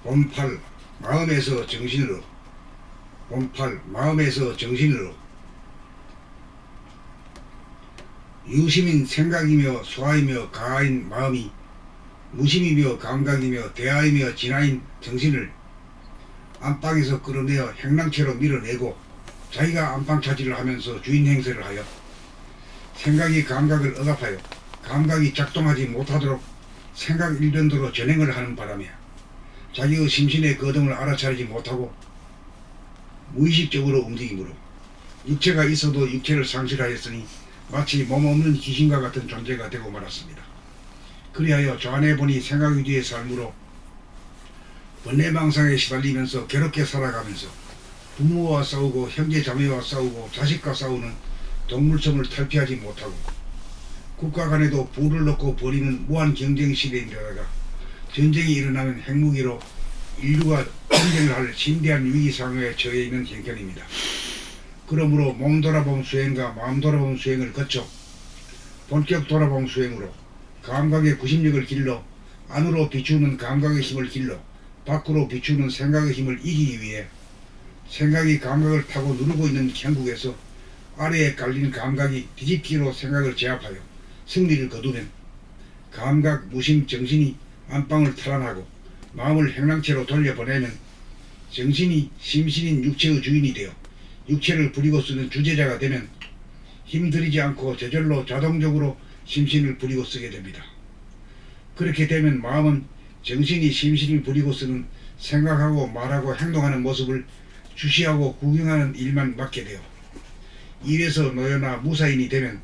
본팔 마음에서 정신으로, 본팔 마음에서 정신으로. 유심인 생각이며 소아이며 가하인 마음이 무심이며 감각이며 대하이며 진하인 정신을 안방에서 끌어내어 행랑채로 밀어내고 자기가 안방 차지를 하면서 주인 행세를 하여 생각이 감각을 억압하여 감각이 작동하지 못하도록 생각 일변도로 전행을 하는 바람에 자기의 심신의 거동을 알아차리지 못하고 무의식적으로 움직이므로 육체가 있어도 육체를 상실하였으니 마치 몸 없는 귀신과 같은 존재가 되고 말았습니다. 그리하여 좌안에 보니 생각 위주의 삶으로 번뇌망상에 시달리면서 괴롭게 살아가면서 부모와 싸우고 형제 자매와 싸우고 자식과 싸우는 동물성을 탈피하지 못하고 국가 간에도 불을 넣고 버리는 무한 경쟁 시대인데다가 전쟁이 일어나면 핵무기로 인류가 전쟁을 할 심대한 위기 상황에 처해 있는 형편입니다. 그러므로 몸 돌아봄 수행과 마음 돌아봄 수행을 거쳐 본격 돌아봄 수행으로 감각의 구심력을 길러 안으로 비추는 감각의 힘을 길러 밖으로 비추는 생각의 힘을 이기기 위해 생각이 감각을 타고 누르고 있는 형국에서 아래에 깔린 감각이 뒤집기로 생각을 제압하여 승리를 거두면 감각 무심 정신이 안방을 탈환하고 마음을 행랑채로 돌려보내면 정신이 심신인 육체의 주인이 되어 육체를 부리고 쓰는 주제자가 되면 힘들이지 않고 저절로 자동적으로 심신을 부리고 쓰게 됩니다. 그렇게 되면 마음은 정신이 심신을 부리고 쓰는 생각하고 말하고 행동하는 모습을 주시하고 구경하는 일만 맡게 되어 일에서 놓여나 무사인이 되면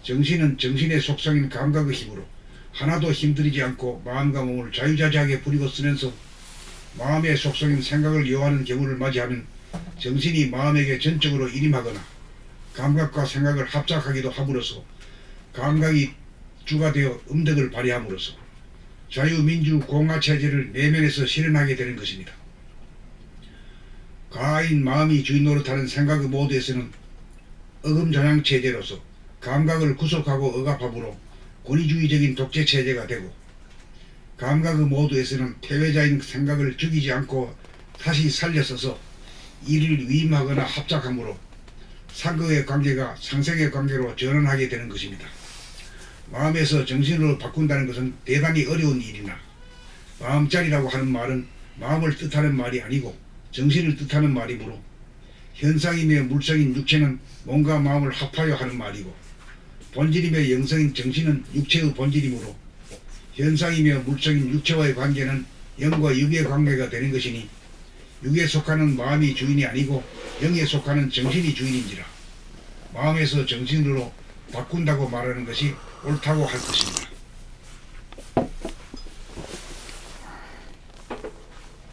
정신은 정신의 속성인 감각의 힘으로 하나도 힘들이지 않고 마음과 몸을 자유자재하게 부리고 쓰면서 마음의 속성인 생각을 요하는 경우를 맞이하면 정신이 마음에게 전적으로 일임하거나 감각과 생각을 합작하기도 함으로써 감각이 주가 되어 음덕을 발휘함으로써 자유민주 공화체제를 내면에서 실현하게 되는 것입니다. 가하인 마음이 주인 노릇하는 생각의 모드에서는 어금전향체제로서 감각을 구속하고 억압함으로 권위주의적인 독재체제가 되고 감각의 모드에서는 패배자인 생각을 죽이지 않고 다시 살려서서 이를 위임하거나 합작함으로 상극의 관계가 상생의 관계로 전환하게 되는 것입니다. 마음에서 정신으로 바꾼다는 것은 대단히 어려운 일이나 마음자리라고 하는 말은 마음을 뜻하는 말이 아니고 정신을 뜻하는 말이므로 현상이며 물성인 육체는 몸과 마음을 합하여 하는 말이고 본질이며 영성인 정신은 육체의 본질이므로 현상이며 물성인 육체와의 관계는 영과 육의 관계가 되는 것이니 육에 속하는 마음이 주인이 아니고 영에 속하는 정신이 주인인지라 마음에서 정신으로 바꾼다고 말하는 것이 옳다고 할 것입니다.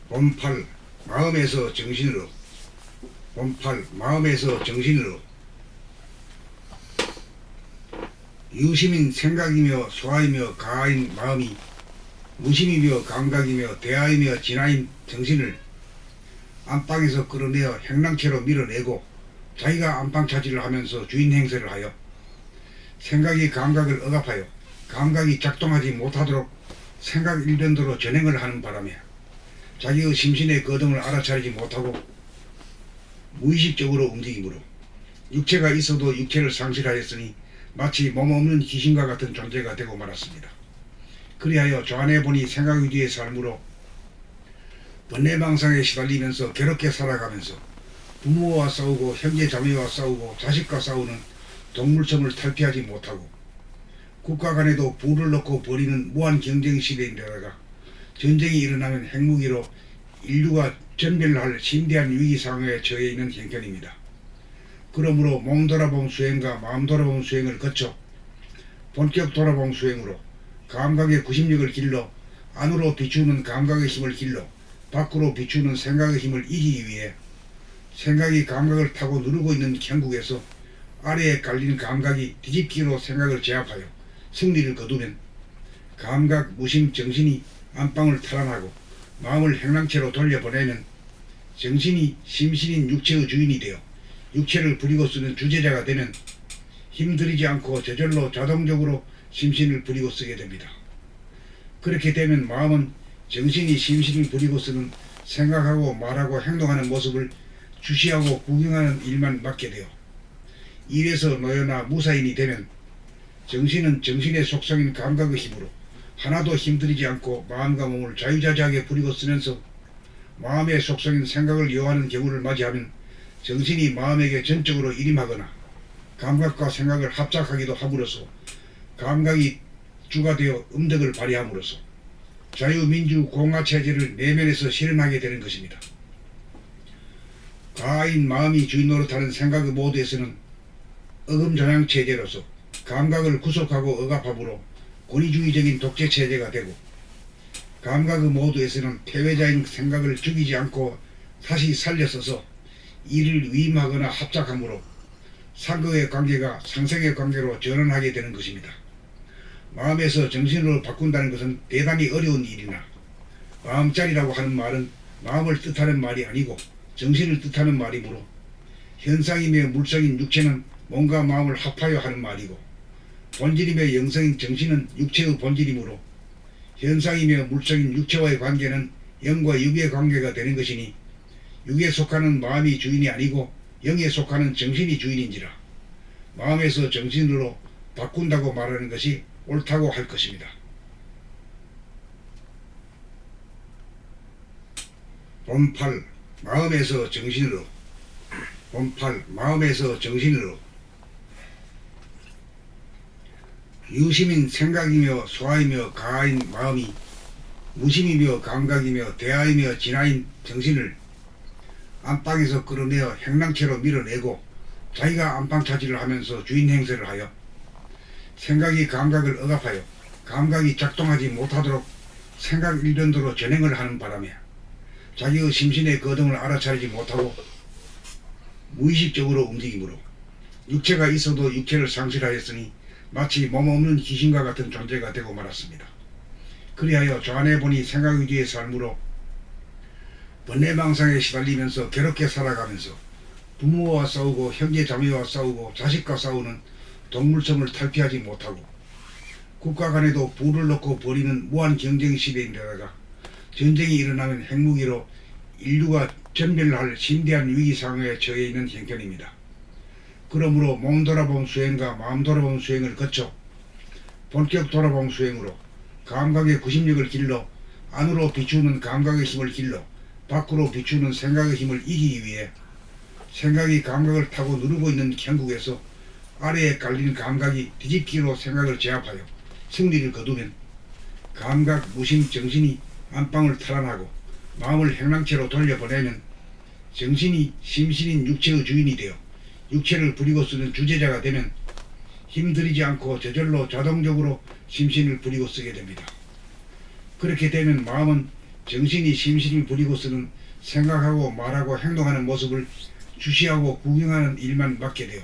본팔 마음에서 정신으로, 본팔 마음에서 정신으로. 유심인 생각이며 소아이며 가하인 마음이 무심이며 감각이며 대하이며 진하인 정신을 안방에서 끌어내어 행랑채로 밀어내고 자기가 안방 차지를 하면서 주인 행세를 하여 생각이 감각을 억압하여 감각이 작동하지 못하도록 생각 일변도로 전행을 하는 바람에 자기의 심신의 거동을 알아차리지 못하고 무의식적으로 움직이므로 육체가 있어도 육체를 상실하였으니 마치 몸 없는 귀신과 같은 존재가 되고 말았습니다. 그리하여 좌안에 보니 생각 위주의 삶으로 번뇌망상에 시달리면서 괴롭게 살아가면서 부모와 싸우고 형제 자매와 싸우고 자식과 싸우는 동물성을 탈피하지 못하고 국가 간에도 불을 넣고 버리는 무한 경쟁 시대인데다가 전쟁이 일어나면 핵무기로 인류가 전멸을 할 심대한 위기 상황에 처해 있는 형편입니다. 그러므로 몸 돌아봄 수행과 마음 돌아봄 수행을 거쳐 본격 돌아봄 수행으로 감각의 구심력을 길러 안으로 비추는 감각의 힘을 길러 밖으로 비추는 생각의 힘을 이기기 위해 생각이 감각을 타고 누르고 있는 형국에서 아래에 깔린 감각이 뒤집기로 생각을 제압하여 승리를 거두면 감각 무심 정신이 안방을 탈환하고 마음을 행랑채로 돌려보내면 정신이 심신인 육체의 주인이 되어 육체를 부리고 쓰는 주제자가 되면 힘들이지 않고 저절로 자동적으로 심신을 부리고 쓰게 됩니다. 그렇게 되면 마음은 정신이 심신을 부리고서는 생각하고 말하고 행동하는 모습을 주시하고 구경하는 일만 맡게 되어 일에서 놓여나 무사인이 되면 정신은 정신의 속성인 감각의 힘으로 하나도 힘들이지 않고 마음과 몸을 자유자재하게 부리고 쓰면서 마음의 속성인 생각을 요하는 경우를 맞이하면 정신이 마음에게 전적으로 일임하거나 감각과 생각을 합작하기도 함으로써 감각이 주가 되어 음덕을 발휘함으로써 자유민주 공화체제를 내면에서 실현하게 되는 것입니다. 가인 마음이 주인 노릇하는 생각의 모드에서는 어금전향체제로서 감각을 구속하고 억압함으로 권위주의적인 독재체제가 되고 감각의 모드에서는 패배자인 생각을 죽이지 않고 다시 살려서서 이를 위임하거나 합작함으로 상극의 관계가 상생의 관계로 전환하게 되는 것입니다. 마음에서 정신으로 바꾼다는 것은 대단히 어려운 일이나 마음자리라고 하는 말은 마음을 뜻하는 말이 아니고 정신을 뜻하는 말이므로 현상이며 물성인 육체는 몸과 마음을 합하여 하는 말이고 본질이며 영성인 정신은 육체의 본질이므로 현상이며 물성인 육체와의 관계는 영과 육의 관계가 되는 것이니 육에 속하는 마음이 주인이 아니고 영에 속하는 정신이 주인인지라 마음에서 정신으로 바꾼다고 말하는 것이 옳다고 할 것입니다. 본팔 마음에서 정신으로 본팔 마음에서 정신으로 유심인 생각이며 소아이며 가인 마음이 무심이며 감각이며 대하이며 진하인 정신을 안방에서 끌어내어 행랑체로 밀어내고 자기가 안방 차지를 하면서 주인 행세를 하여 생각이 감각을 억압하여 감각이 작동하지 못하도록 생각 일변도로 전행을 하는 바람에 자기의 심신의 거동을 알아차리지 못하고 무의식적으로 움직이므로 육체가 있어도 육체를 상실하였으니 마치 몸 없는 귀신과 같은 존재가 되고 말았습니다. 그리하여 저 안에 보니 생각 위주의 삶으로 번뇌망상에 시달리면서 괴롭게 살아가면서 부모와 싸우고 형제 자매와 싸우고 자식과 싸우는 동물성을 탈피하지 못하고 국가 간에도 불을 넣고 버리는 무한 경쟁 시대인데다가 전쟁이 일어나면 핵무기로 인류가 전멸할 심대한 위기 상황에 처해 있는 형편입니다. 그러므로 몸 돌아봄 수행과 마음 돌아봄 수행을 거쳐 본격 돌아봄 수행으로 감각의 구심력을 길러 안으로 비추는 감각의 힘을 길러 밖으로 비추는 생각의 힘을 이기기 위해 생각이 감각을 타고 누르고 있는 경국에서 아래에 깔린 감각이 뒤집기로 생각을 제압하여 승리를 거두면 감각 무심 정신이 안방을 탈환하고 마음을 행랑체로 돌려보내면 정신이 심신인 육체의 주인이 되어 육체를 부리고 쓰는 주제자가 되면 힘들이지 않고 저절로 자동적으로 심신을 부리고 쓰게 됩니다. 그렇게 되면 마음은 정신이 심신을 부리고 쓰는 생각하고 말하고 행동하는 모습을 주시하고 구경하는 일만 맡게 되어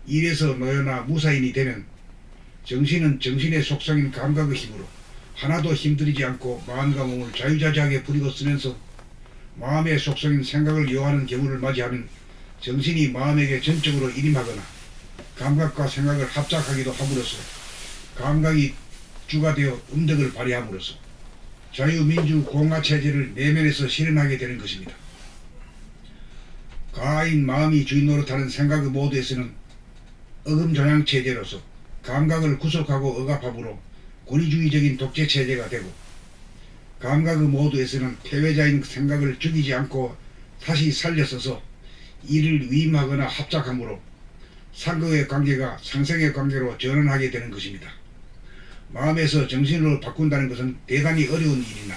일에서 놓여나 무사인이 되면 정신은 정신의 속성인 감각의 힘으로 하나도 힘들이지 않고 마음과 몸을 자유자재하게 부리고 쓰면서 마음의 속성인 생각을 요하는 경우를 맞이하면 정신이 마음에게 전적으로 일임하거나 감각과 생각을 합작하기도 함으로써 감각이 주가 되어 음덕을 발휘함으로써 자유민주 공화체제를 내면에서 실현하게 되는 것입니다. 가인 마음이 주인 노릇하는 생각의 모드에서는 어금전향체제로서 감각을 구속하고 억압함으로 권위주의적인 독재체제가 되고 감각의 모드에서는 패배자인 생각을 죽이지 않고 다시 살려서서 이를 위임하거나 합작함으로 상극의 관계가 상생의 관계로 전환하게 되는 것입니다. 마음에서 정신으로 바꾼다는 것은 대단히 어려운 일이나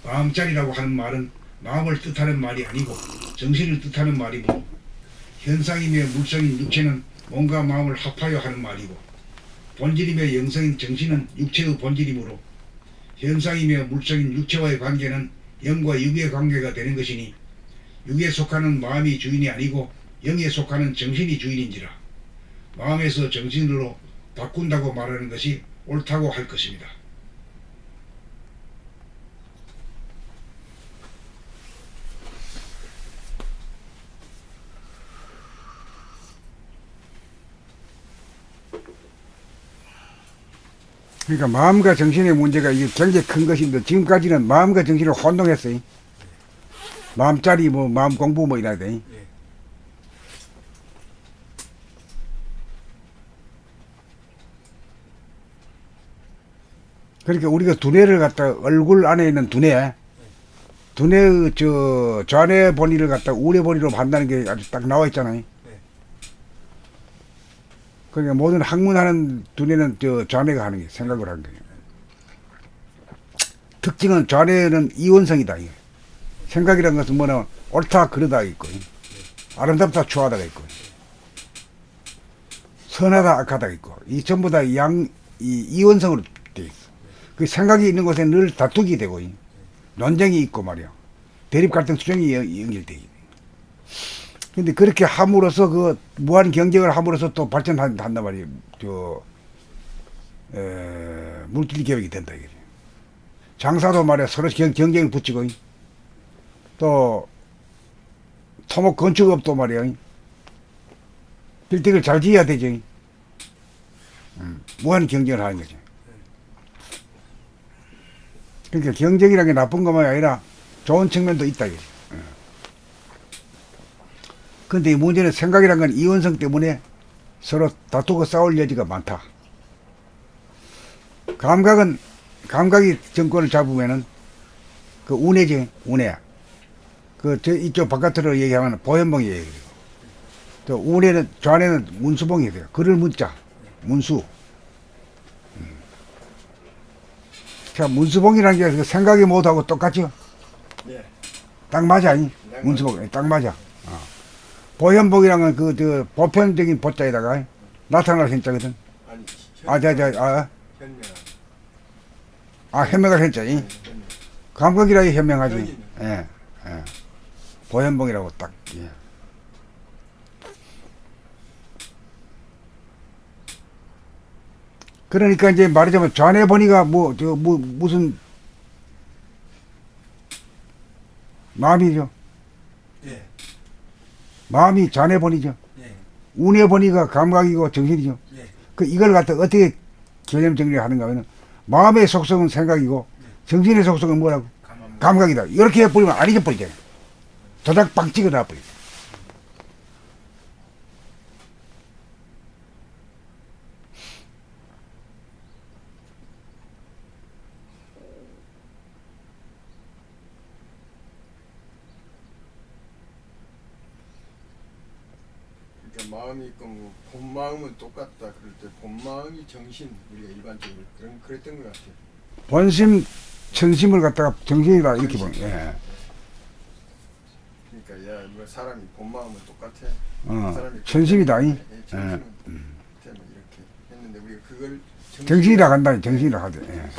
마음자리라고 하는 말은 마음을 뜻하는 말이 아니고 정신을 뜻하는 말이므로 현상이며 물성인 육체는 몸과 마음을 합하여 하는 말이고 본질이며 영성인 정신은 육체의 본질이므로 현상이며 물성인 육체와의 관계는 영과 육의 관계가 되는 것이니 육에 속하는 마음이 주인이 아니고 영에 속하는 정신이 주인인지라 마음에서 정신으로 바꾼다고 말하는 것이 옳다고 할 것입니다. 그러니까 마음과 정신의 문제가 이게 굉장히 큰 것인데 지금까지는 마음과 정신을 혼동했어요. 마음짜리 뭐 마음 공부 뭐 이래야 돼. 예. 그러니까 우리가 두뇌를 갖다 얼굴 안에 있는 두뇌의 저 좌뇌 본위를 갖다 우뇌 본위로 판다는 게 아주 딱 나와 있잖아요. 그러니까 모든 학문하는 두뇌는 저 좌뇌가 하는 게 생각을 하는 거예요. 특징은 좌뇌는 이원성이다. 이게. 생각이라는 것은 뭐냐면 옳다 그르다 있고 아름답다 추하다가 있고 선하다 악하다 있고 이 전부 다 이원성으로 돼 있어. 그 생각이 있는 곳에 늘 다투기 되고 논쟁이 있고 말이야. 대립 갈등 수정이 연결돼. 근데 그렇게 함으로써 그 무한 경쟁을 함으로써 또 발전한단 말이에요. 물질 개혁이 된다 이거지. 장사도 말이야 서로 경쟁을 붙이고 또 토목 건축업도 말이야 빌딩을 잘 지어야 되지. 무한 경쟁을 하는 거지. 그러니까 경쟁이라는 게 나쁜 것만이 아니라 좋은 측면도 있다 이거지. 근데 이 문제는 생각이란 건 이원성 때문에 서로 다투고 싸울 여지가 많다. 감각이 정권을 잡으면은 그 운해지, 운해. 이쪽 바깥으로 얘기하면 보현봉이 얘기해요. 또 운해는, 좌뇌는 문수봉이 돼요. 글을 문자, 문수. 자, 문수봉이라는 게 생각이 못하고 똑같죠? 네. 딱 맞아, 아니? 문수봉, 딱 맞아. 보현복이라는 건 보편적인 보자에다가 나타날 현자거든. 현명. 현명할 현자. 감각이라 현명하지. 예. 보현복이라고 딱. 예. 그러니까 이제 말하자면 좌뇌 본위가 무슨 마음이죠. 예. 마음이 좌뇌 본위죠. 예. 운의 본위가 감각이고 정신이죠. 예. 이걸 갖다 어떻게 개념 정리를 하는가 하면 마음의 속성은 생각이고 정신의 속성은 뭐라고? 감각이다. 이렇게 해버리면 안 잊어버리잖아요. 도닥 빵 찍어놔 버리죠. 그러니까 마음이 있고 뭐 본마음은 똑같다 그럴 때 본마음이 정신 우리가 일반적으로 그랬던 것 같아요. 본심, 천심을 갖다가 정신이다 이렇게 보는. 예. 그러니까 야, 뭐 사람이 본마음은 똑같아. 사람이 천심이다. 천심은 뭐 이렇게 했는데 우리가 그걸 정신이라 한다. 정신이라 하대. 예.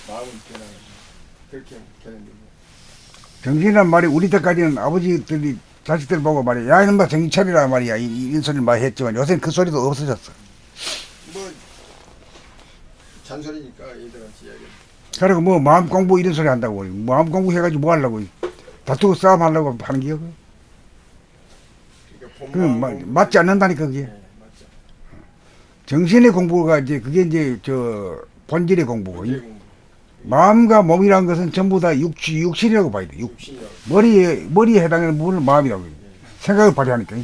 마음은 변하는 그렇게 개념되고. 정신이란 말이 우리 때까지는 아버지들이 자식들 보고 말이야. 야, 이놈아 정신 차리라 말이야. 이런 소리를 많이 했지만 요새는 그 소리도 없어졌어. 뭐 잔소리니까 애들한테 이야기. 그리고 뭐 마음 공부 이런 소리 한다고. 마음 공부 해가지고 뭐 하려고. 다투고 싸움 하려고 하는 게요. 그러니까 그 맞지 않는다니까 그게. 네, 맞죠. 정신의 공부가 이제 그게 이제 본질의 공부고. 본질 공부. 마음과 몸이라는 것은 전부 다 육신이라고 봐야 돼. 육신이라고. 머리에 해당하는 부분은 마음이라고 해요. 생각을 발휘하니까.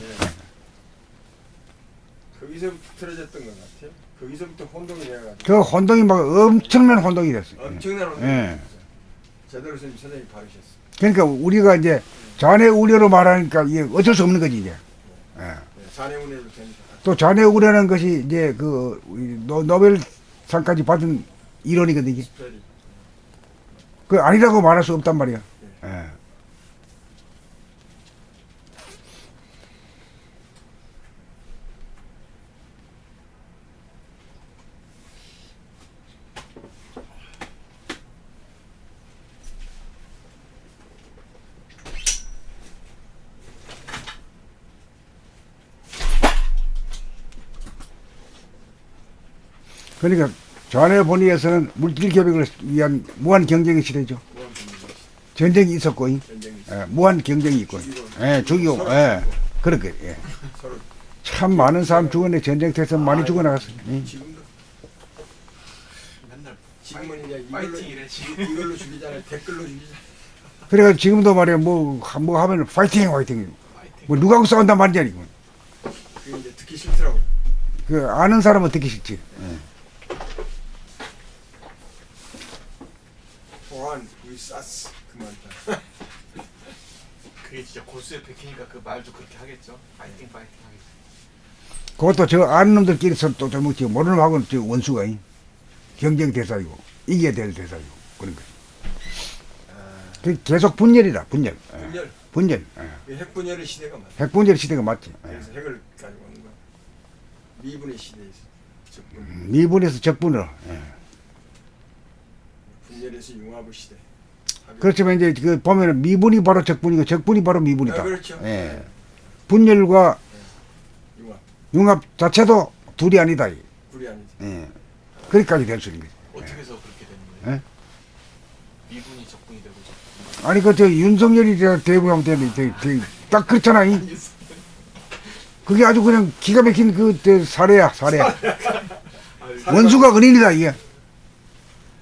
거기서부터 틀어졌던 것 같아요. 거기서부터 혼동이 돼가지고. 그 혼동이 막 엄청난 혼동이 됐어요. 엄청난 혼동이 예. 됐어요. 제대로 선생님이 바르셨어요. 그러니까 우리가 이제 좌뇌 우려로 말하니까 이게 어쩔 수 없는 거지 이제. 예. 자뇌운해도 되니까. 또 좌뇌 우려라는 것이 이제 노벨상까지 받은 이론이거든 이게. 스펠이. 그 아니라고 말할 수 없단 말이야. 예. 그러니까 좌뇌 본위에서는 물질 개혁을 위한 무한 경쟁의 시대죠. 전쟁이 있었고, 무한 경쟁이 있고, 죽이고, 그렇게, 참 많은 사람 죽었네. 전쟁터에서 많이 죽어나갔어요. 지금도 지금은 이제 파이팅이래 지금. 이걸로 죽이잖아요. 댓글로 죽이잖아요. 그래가 지금도 말이야 뭐 하면 파이팅 파이팅. 뭐 누구하고 싸운단 말이지 아니고. 그게 이제 듣기 싫더라고요. 그 아는 사람은 듣기 싫지. 보안 우리 쌌어 그 말이다. 그게 진짜 고수의 백희니까 그 말도 그렇게 하겠죠. 파이팅 파이팅 하겠죠. 그것도 저 아는 놈들끼리서 또 잘못지 모르는 놈하고는 저 원수가 경쟁 대상이고 이겨야 될 대상이고 그런 거. 그 계속 분열이다 분열. 분열. 분열. 그 핵분열의 시대가 맞아. 핵분열 시대가 맞지. 그래서 핵을 가지고 오는 거야. 미분의 시대에서 적분. 미분에서 적분으로. 분열에서 융합의 시대. 그렇지만 이제 그 보면은 미분이 바로 적분이고 적분이 바로 미분이다. 아, 그렇죠. 예. 분열과 융합. 융합 자체도 둘이 아니다. 불이 아니지. 예. 그렇게까지 될 수 있는 거지. 어떻게 해서 그렇게 되는 거예요? 미분이 적분이 되고 적분이. 아니 그 저 윤석열이 대부하면 되는데 딱 그렇잖아. 그게 아주 그냥 기가 막힌 그 사례야 사례. 원수가 은인이다 이게.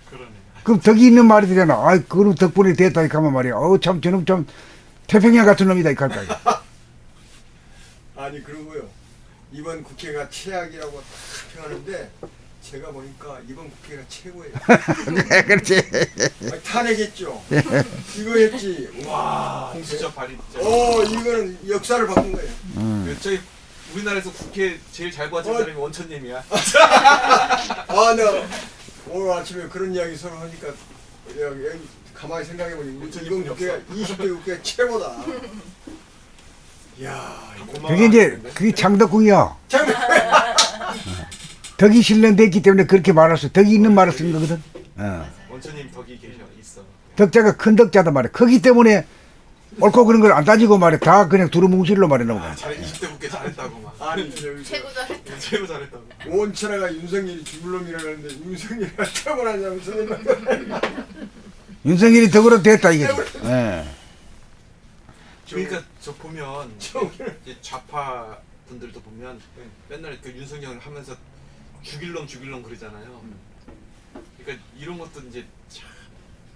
그러네. 그럼 덕이 있는 말이 되잖아. 아, 그럼 덕분에 됐다 이렇게 하면 말이야. 참 저놈 참 태평양 같은 놈이다 이렇게 할까. 아니 그러고요. 이번 국회가 최악이라고 다 평하는데 제가 보니까 이번 국회가 최고예요. 네, 그렇지. 아니, 탄핵했죠. 이거 했지. 와. 공수처 발의. 이거는 역사를 바꾼 거예요. 저희 우리나라에서 국회 제일 잘 봐준 사람이 원천님이야. 아, 나 오늘 아침에 그런 이야기 서로 하니까 여기 가만히 생각해보니 이번 국회가 20대 국회가 최고다. 이야, 그게 이제 그게 장덕궁이야. 덕이 실현됐기 때문에 그렇게 말할 수. 덕이 있는 말을 쓴 거거든. 원천님 덕이 있어. 덕자가 큰 덕자다 말이야. 거기 때문에 옳고 그런 걸 안 따지고 말이야. 다 그냥 두루뭉실로 말해놓은 거야. 20대 국회 잘했다고 막. 아니 저기 최고 잘했다. 최고 잘했다고. 오원철아가 윤석열이 죽을 놈이라고 하는데 윤석열이가 최고라냐면서 윤석열이 덕으로 됐다 이거지. 예. 그러니까 저 보면 이제 좌파 분들도 보면 맨날 그 윤석열 하면서 죽일 놈 그러잖아요. 그러니까 이런 것도 이제 참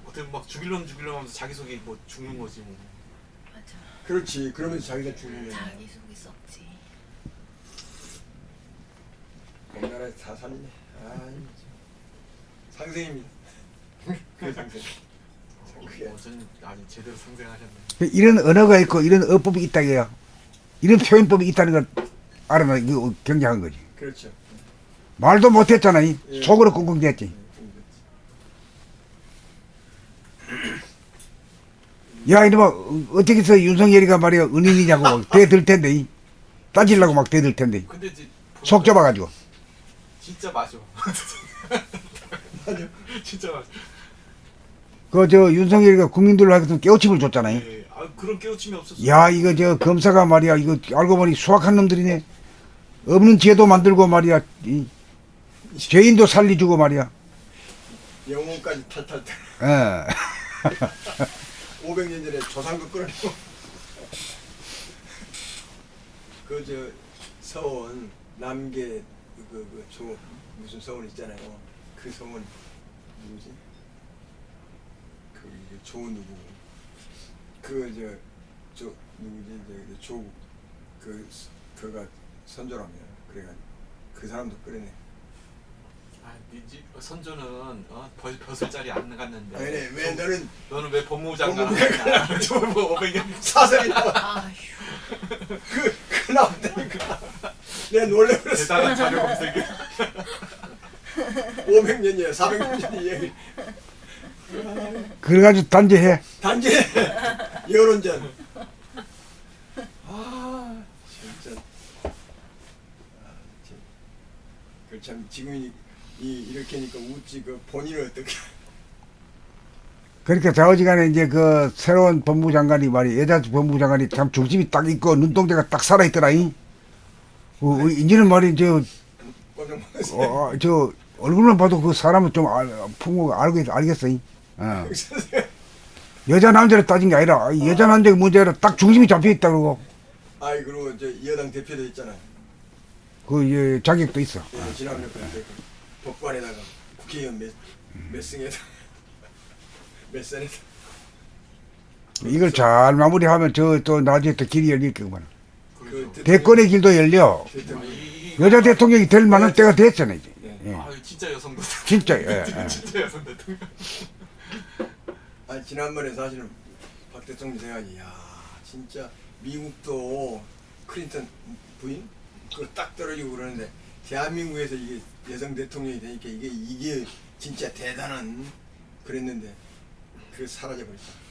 어떻게 막 죽일 놈 하면서 자기 속이 뭐 죽는 거지 뭐. 맞아. 그렇지. 그러면서 자기가 죽는 거야. 자기 속이 썩지. 우리나라에서 다 살리네. 상생입니다. 그 상생. 그게 원천님 아니 제대로 상생하셨네. 이런 언어가 있고 이런 어법이 있다 이거야. 이런 표현법이 있다는 걸 알아나 이거 경쟁한 거지. 그렇죠. 말도 못했잖아. 예. 속으로 꽁꽁 됐지. 야 이놈아 어떻게 해서 윤석열이가 말이야 은인이냐고 막 대들 텐데 따지려고 막 대들 텐데 근데 이제 속 좁아가지고. 진짜 맞아. 맞아. 진짜 맞아. 그 저 윤석열이가 국민들로 하여튼 깨우침을 줬잖아요. 예. 아 그런 깨우침이 없었어. 야 이거 저 검사가 말이야 이거 알고 보니 수학한 놈들이네. 없는 죄도 만들고 말이야 죄인도 살리주고 말이야. 영혼까지 탈탈탈. 예. 500년 전에 조상도 끌어내고. 그 저 서원 남계 조 무슨 서원 있잖아요. 그 서원 누구지? 그 이게 조 누구? 저 누구지? 조 그가 선조라며. 그래가 그 사람도 끌어내. 아, 니집 선조는 벼슬 자리 안 갔는데. 왜 너는 왜 법무부 장관 법무부 하냐? 저뭐 500년 사설이 나와. 아휴. 그 나온다니까. 내가 놀래버렸어. 대단한 자료 검색이. 500년이야, 400년 전 이야기. 그래가지고 단죄해. 단지 여론전. 아 진짜. 그참 지금 이렇게 하니까 웃지 그 본인은 어떻게? 그러니까 좌우지간에 이제 그 새로운 법무부 장관이 말이야 여자 법무부 장관이 참 중심이 딱 있고 눈동자가 딱 살아있더라. 이제는 말이 깜짝 놀랐어요. 저 얼굴만 봐도 그 사람은 좀 풍고 알겠어. 여자 남자를 따진 게 아니라 여자 남자가 문제라 딱 중심이 잡혀 있다 그러고 아이 그리고 저 여당 대표도 있잖아요. 그 자격도 있어. 지난번에 그 법관에다가 국회의원 몇 승에다 몇 선에다 이걸 잘 마무리하면 저 또 나중에 또 길이 열릴 거구만. 그렇죠. 대권의 길도 열려. 대통령. 여자 대통령이 될 만한 때가 됐잖아요. 이제. 예. 아 진짜 여성 대통령. 진짜. 예. 진짜 여성 대통령. 아니 지난번에 사실은 박 대통령 생각이 야 진짜 미국도 클린턴 부인 그거 딱 떨어지고 그러는데 대한민국에서 이게 여성 대통령이 되니까 이게 진짜 대단한 그랬는데 그게 사라져 버렸어.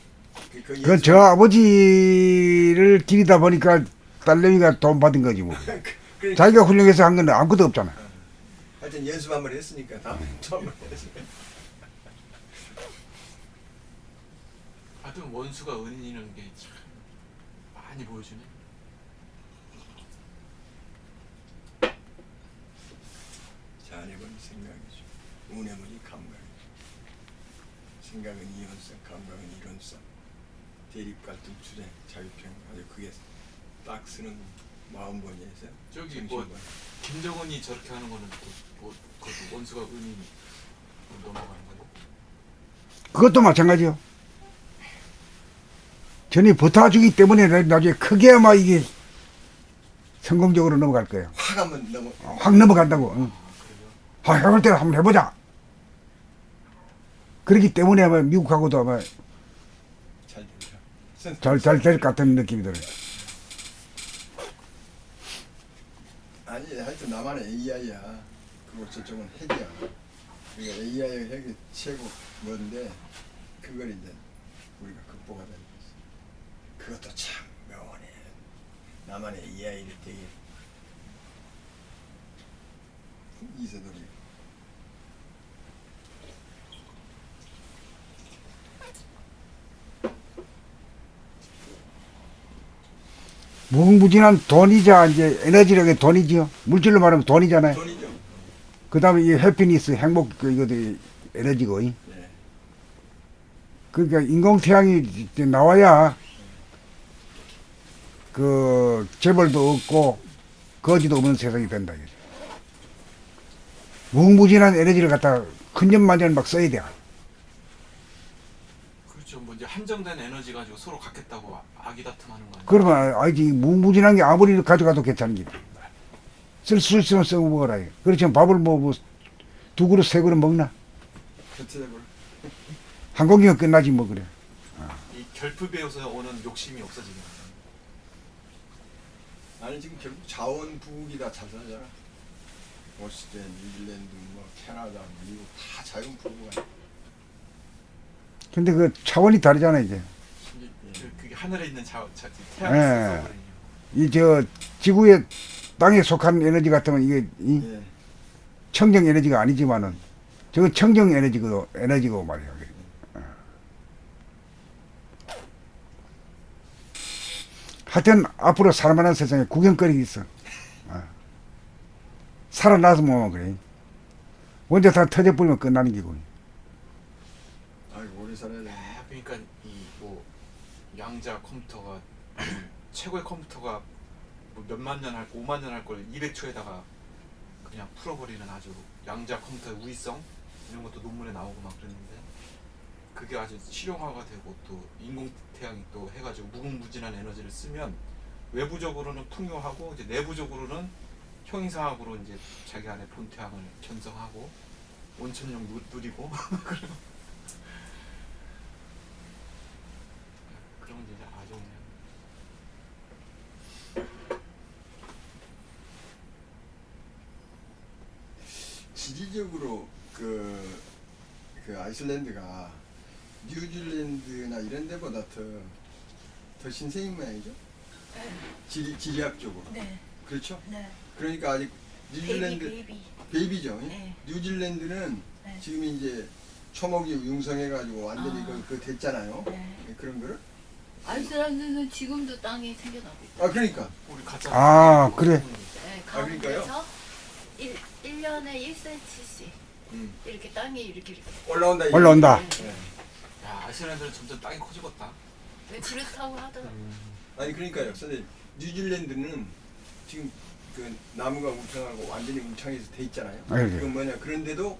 그건 저 아버지를 기리다 보니까 딸내미가 돈 받은 거지 뭐. 그러니까 자기가 훌륭해서 한 건 아무것도 없잖아. 하여튼 연습 한번 했으니까 다음에 또 한번 했으니까. 하여튼 원수가 은인이라는 게 참 많이 보여주네. 자네번 생각이죠. 운해문이 감각이죠. 생각은 이현성, 감각은 이론성. 대립 갈등 주제, 자유평 아주 그게 딱 쓰는 마음본이에서 저기 뭐 김정은이 저렇게 하는 거는 뭐 그것도 원수가 은인 넘어가는 거고. 그것도 마찬가지요. 전이 버타주기 때문에 나중에 크게 아마 이게 성공적으로 넘어갈 거예요. 확 한번 넘어. 확 넘어간다고. 응. 아, 해볼 때는 한번 해보자. 그렇기 때문에 아마 미국하고도 아마 잘 되죠. 잘 될 것 같은 느낌이 들어요. 아니 하여튼 나만의 AI야. 그리고 저쪽은 핵이야. 그러니까 AI 핵이 최고 뭔데 그걸 이제 우리가 극복하다 이거지. 그것도 참 묘하네. 나만의 AI를 되게 이세돌이. 무궁무진한 돈이자 이제 에너지력의 돈이지요. 물질로 말하면 돈이잖아요. 돈이죠. 그 다음에 이 해피니스, 행복, 이것도 에너지고. 네. 그러니까 인공태양이 이제 나와야 그 재벌도 없고 거지도 없는 세상이 된다. 이거죠. 무궁무진한 에너지를 갖다가 큰년만년 막 써야 돼. 그렇죠. 뭐 이제 한정된 에너지 가지고 서로 갖겠다고 아기다툼하는 거 아니에요? 그러면 아니지 무궁무진한 게 아무리 가져가도 괜찮은 게 쓸 수 있으면 쓰고 먹어라. 그렇지만 밥을 뭐 두 그릇 세 그릇 먹나? 대체적으로 한 공기면 끝나지 뭐 그래. 이 결핍에서 오는 욕심이 없어지는 거예요. 아니 지금 결국 자원 부국이 다 잘 살잖아. 오스트레일리아, 뉴질랜드, 뭐 캐나다, 미국 다 자원 부국이야. 근데 그 차원이 다르잖아 이제. 그게 하늘에 있는 예. 태양이 있어버리니. 이 저 지구의 땅에 속한 에너지 같으면 이게 이 예. 청정 에너지가 아니지만은 저건 청정 에너지고 말이야. 하여튼 앞으로 살만한 세상에 구경거리 있어. 살아나서 뭐 그래. 언제 다 터져버리면 끝나는 기고. 아이고 오래 살아야 돼. 그러니까 이 뭐 양자 컴퓨터가 최고의 컴퓨터가 뭐 몇만 년 할 거, 5만 년 할 걸 200초에다가 그냥 풀어버리는 아주 양자 컴퓨터의 우위성 이런 것도 논문에 나오고 막 그랬는데 그게 아주 실용화가 되고 또 인공태양이 또 해가지고 무궁무진한 에너지를 쓰면 외부적으로는 풍요하고 이제 내부적으로는 형이상학으로 이제 자기 안에 본태양을 견성하고 온천령 누리고 그런 게 이제 아주 그냥 지리적으로 그 아이슬란드가 뉴질랜드나 이런 데보다 더 신생인 모양이죠? 지리학적으로. 네. 그렇죠? 네. 그러니까 아직 뉴질랜드 베이비. 베이비죠. 네. 뉴질랜드는 네. 지금 이제 초목이 융성해가지고 완전히 아. 그 됐잖아요. 네. 그런 거를. 아이슬란드는 지금도 땅이 생겨나고 있고. 아 그러니까 우리 가짜 아, 그래. 네, 그러니까요? 가운데서 1년에 1cm씩 이렇게 땅이 이렇게 올라온다. 이게. 올라온다. 네. 야 아이슬란드는 점점 땅이 커지겠다. 왜 그렇다고 하더라고요. 아니 그러니까요. 선생님 뉴질랜드는 지금 그 나무가 울창하고 완전히 울창해서 돼 있잖아요. 네, 네. 그건 뭐냐? 그런데도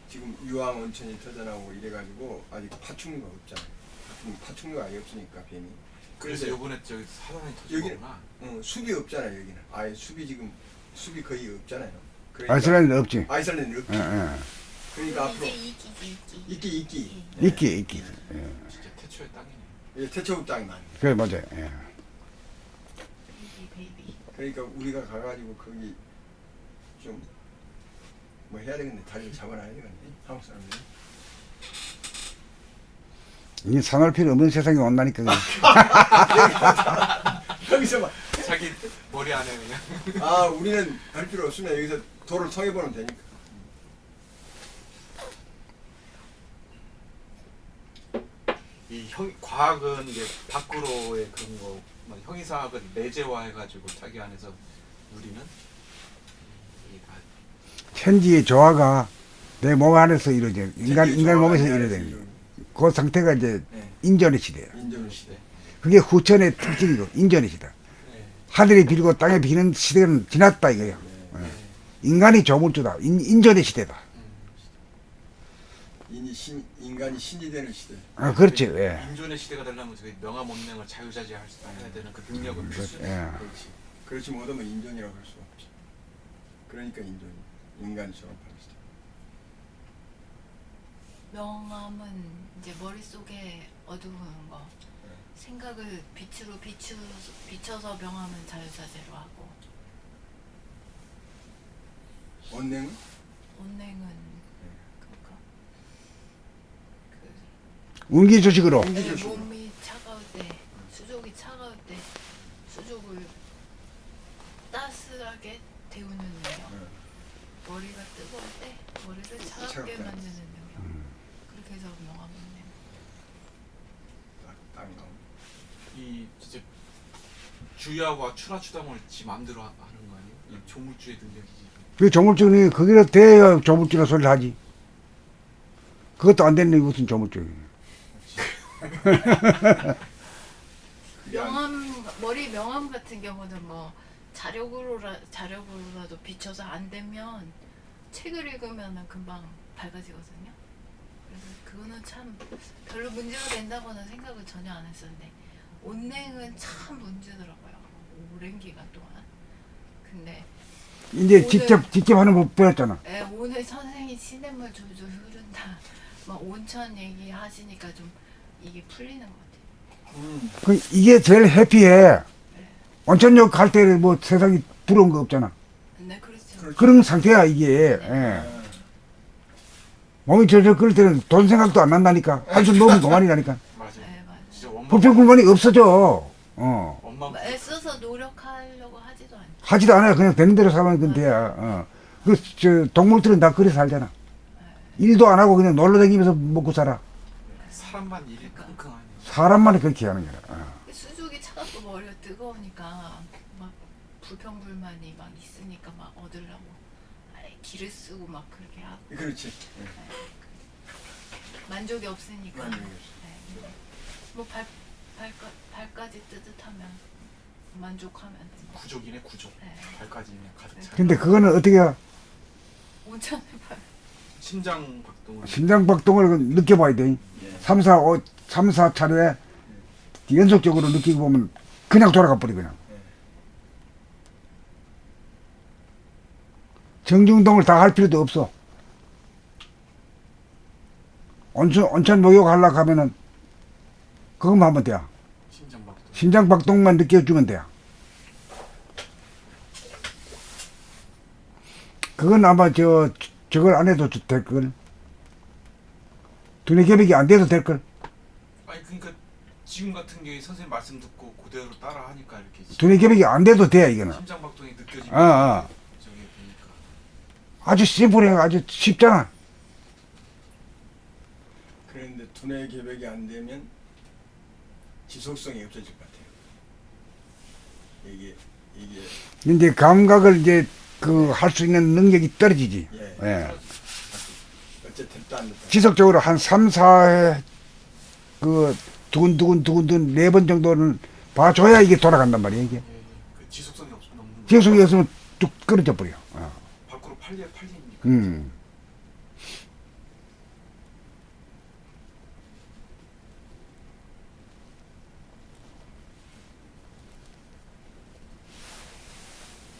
지금 유황 온천이 터져나오고 이래가지고 아직 파충류가 없잖아요. 파충류가 아예 없으니까 뱀이. 그래서 요번에 저기 사단이 터진 여기는 거구나. 숲이 없잖아요. 여기는 아예 숲이 거의 없잖아요. 그러니까 아이슬란드 없지. 아이슬란드는 없지. 그러니까 앞으로 이제 이끼지. 있기. 진짜 태초의 땅이네. 이게 태초급 땅이 많아. 그래 맞아요. 예. 이끼 베이비. 그러니까 우리가 가가지고 거기 좀 뭐 해야 되겠네. 다리를 잡아놔야 되겠네. 한국 사람들이. 이 상할 필요 없는 세상이 온다니까. 그냥. 여기서 막 자기 머리 안에 그냥. 우리는 할 필요 없으면 여기서 돌을 통해보면 되니까. 이 과학은 이제 밖으로의 그런 거, 뭐 형이상학은 내재화해가지고 자기 안에서 누리는 이게 다 천지의 조화가 내 몸 안에서 이루어져. 인간 몸에서 이루어져. 그 상태가 이제 네. 인전의 시대야. 인존의 시대. 그게 후천의 특징이고 인전의 시대. 네. 하늘이 비리고 땅에 비는 시대는 지났다 이거야. 네. 인간이 조물주다. 인전의 시대다. 인간이 신이 되는 시대. 그렇지. 예. 인존의 시대가 되려면 저기 명암 원명을 자유자재할 수 해야 되는 그 능력은 필수. 예. 그렇지. 그렇지 못하면 인존이라고 할 수가 없지. 그러니까 인간이 졸업하는 시대. 명암은 이제 머릿속에 어두운 거. 생각을 빛으로 비춰서 명암은 자유자재로 하고 원냉은 온냉은 그러니까 운기 조식으로. 몸이 차가울 때, 수족이 차가울 때 수족을 따스하게 데우는 능력. 머리가 뜨거울 때 머리를 차갑게 차갑게. 만드는 능력. 그렇게 해서 명암 온냉. 딱 나오네. 이 진짜 주야와 추라추담을 지 마음대로 하는 거 아니에요? 이 조물주의 능력이지. 그 조물주는 거기로 대야 조물주라 소리를 하지. 그것도 안 되는 무슨 조물주. 머리 명암 같은 경우는 뭐 자력으로라도 비춰서 안 되면 책을 읽으면은 금방 밝아지거든요. 그래서 그거는 참 별로 문제가 된다고는 생각을 전혀 안 했었는데 온냉은 참 문제더라고요. 오랜 기간 동안. 근데 이제 오늘- 직접 하는 법 배웠잖아. 오늘 선생이 시냇물 줄줄 흐른다. 막 온천 얘기 하시니까 좀 이게 풀리는 것 같아요. 그 이게 제일 해피해. 온천역 갈 때 뭐 세상에 부러운 거 없잖아. 네, 그렇죠. 그렇죠. 그런 상태야 이게. 예. 몸이 절절 그럴 때는 돈 생각도 안 난다니까. 한숨 놓으면 그만이라니까. 맞아요. 네, 맞아요. 진짜 원망. 불평불만이 없어져. 원망. 애써서 노력하려고 하지도 않죠. 하지도 않아요. 그냥 되는 대로 살면 그건 돼야. 동물들은 다 그래 살잖아. 일도 안 하고 그냥 놀러 다니면서 먹고 살아. 사람만 일이 끙끙하네. 사람만 그렇게 하는 거야. 수족이 차갑고 머리가 뜨거우니까 막 불평불만이 막 있으니까 막 얻으려고 아예 기를 쓰고 막 그렇게 하고 그렇지. 만족이 없으니까 만족이 네. 뭐 발까지 뜨뜻하면 만족하면 구족이네 구족. 네. 발까지 그냥 가득 차. 근데 그거는 어떻게 온천을 봐요. 심장 박동을. 심장박동을 느껴봐야 돼. 예. 3, 4 차례 연속적으로 느끼고 보면 그냥 돌아가 버리 그냥. 정중동을 다 할 필요도 없어. 온천 목욕 하려고 하면은 그것만 하면 돼. 심장 박동. 심장박동만 느껴주면 돼. 그건 아마 저걸 안 해도 될걸. 두뇌 개벽이 안 돼도 될걸. 아니 그러니까 지금 같은 경우에 선생님 말씀 듣고 그대로 따라 하니까 이렇게 두뇌 개벽이 안 돼도 돼 이거는. 심장 박동이 느껴지면 저게 되니까. 아주 심플해. 아주 쉽잖아. 그런데 두뇌 개벽이 안 되면 지속성이 없어질 것 같아요. 이게 이제 감각을 이제 할 수 있는 능력이 떨어지지. 예. 예. 어째 됐다 안 됐다. 지속적으로 한 3, 4회 두근두근 4번 정도는 봐줘야 이게 돌아간단 말이야 이게. 그 지속성이 없는. 지속성이 없으면 뚝 끊어져 버려. 밖으로 팔리니까. 음.